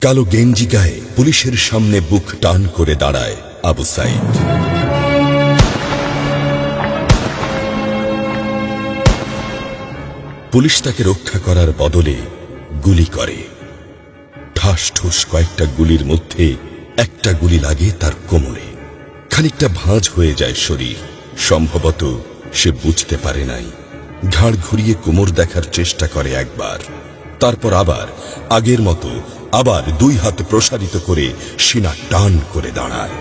কালো গেঞ্জি গায়ে পুলিশের সামনে বুক টান করে দাঁড়ায় আবু সাইদ। পুলিশ তাকে রক্ষা করার বদলে গুলি করে। ঠাস ঠুস কয়েকটা গুলির মধ্যে একটা গুলি লাগে তার কোমরে। খানিকটা ভাঁজ হয়ে যায় শরীর। সম্ভবত সে বুঝতে পারে নাই। ঘাড় ঘুরিয়ে কোমর দেখার চেষ্টা করে একবার, তারপর আবার আগের মতো আবার দুই হাত প্রসারিত করে সিনা টান করে দাঁড়ায়।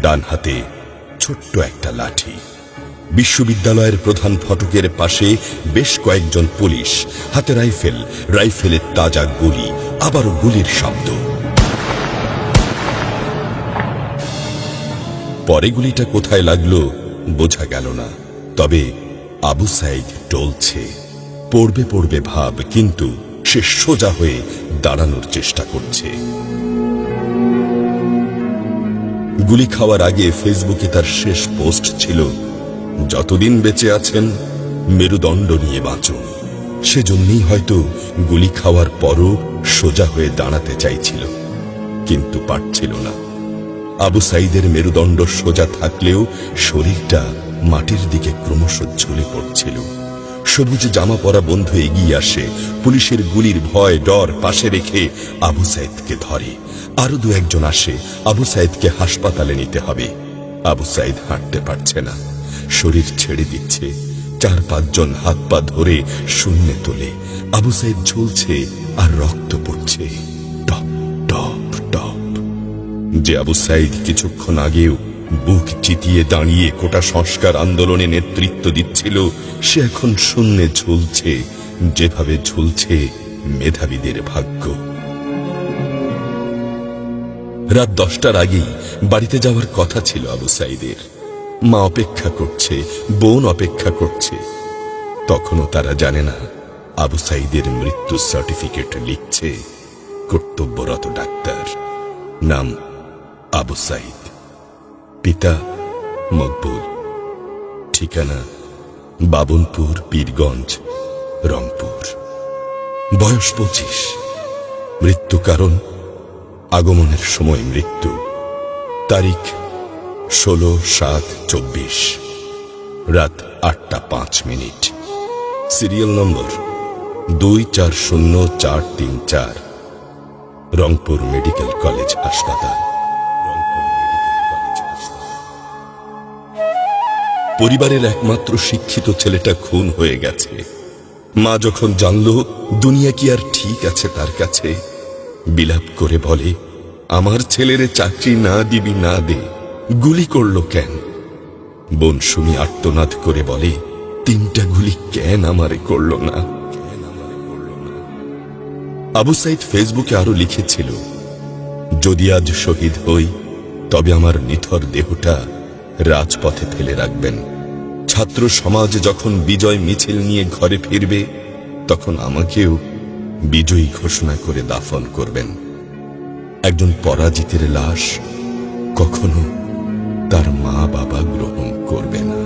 ডান হাতে ছোট্ট একটা লাঠি। বিশ্ববিদ্যালয়ের প্রধান ফটকের পাশে বেশ কয়েকজন পুলিশ, হাতে রাইফেল, রাইফেলের তাজা গুলি, আবারও গুলির শব্দ। পরে গুলিটা কোথায় লাগলো বোঝা গেল না। তবে আবু সাইদ টলছে। পড়বে পড়বে ভাব, কিন্তু সে সোজা হয়ে দাঁড়ানোর চেষ্টা করছে। গুলি খাওয়ার আগে ফেসবুকে তার শেষ পোস্ট ছিল, যতদিন বেঁচে আছেন মেরুদণ্ড নিয়ে বাঁচুন। সেজন্যই হয়তো গুলি খাওয়ার পরও সোজা হয়ে দাঁড়াতে চাইছিল, কিন্তু পারছিল না। আবু সাইদের মেরুদণ্ড সোজা থাকলেও শরীরটা মাটির দিকে ক্রমশ ঝুলে পড়ছিল। সবুজ জামা পরা বন্ধু এগিয়ে আসে, পুলিশের গুলির ভয় ডর পাশে রেখে আবু সাইদকে ধরে। আরো দু একজন আসে, আবু সাইদকে হাসপাতালে নিতে হবে। আবু সাইদ হাঁটতে পারছে না, শরীর ছেড়ে দিচ্ছে। 4-5 জন হাত পা ধরে শূন্যে তোলে। আবু সাইদ ঝুলছে আর রক্ত পড়ছে টপ টপ টপ। যে আবু সাইদ কিছুক্ষণ আগেও বুক চিতিয়ে দাঁড়িয়ে কোটা সংস্কার আন্দোলনে নেতৃত্ব দিচ্ছিল, সে এখন শূন্যে ঝুলছে, যেভাবে ঝুলছে মেধাবীদের ভাগ্য। রাত 10টার আগেই বাড়িতে যাওয়ার কথা ছিল আবু সাইদের। মা অপেক্ষা করছে, বোন অপেক্ষা করছে। তখনও তারা জানে না আবু সাইদের মৃত্যু সার্টিফিকেট লিখছে কর্তব্যরত ডাক্তার। নাম আবু সাইদ, পিতা মকবুল, ঠিকানা বাবনপুর, পীরগঞ্জ, রংপুর। বয়স 25। মৃত্যু কারণ আগমনের সময় মৃত্যু। তারিখ 16/7/24, রাত 8টা 5 minute. Serial number 240434, Rangpur medical college হাসপাতাল। পরিবারের একমাত্র শিক্ষিত ছেলেটা খুন হয়ে গেছে। মা যখন জানল দুনিয়া কি আর ঠিক আছে তার কাছে, বিলাপ করে বলে, আমার ছেলেরে চাকরি না দিবি না দে, গুলি করলো কেন? বোন সুমি আর্তনাদ করে বলে, 3টা গুলি কেন আমারে করলো না? আবু সাইদ ফেসবুকে আরো লিখেছিল, যদি আজ শহীদ হই তবে আমার নিথর দেহটা রাজপথে ফেলে রাখবেন। ছাত্র সমাজ যখন বিজয় মিছিল নিয়ে ঘরে ফিরবে, তখন আমাকেও বিজয়ী ঘোষণা করে দাফন করবেন। একজন পরাজিতের লাশ কখনো তার মা বাবা গ্রহণ করবে না।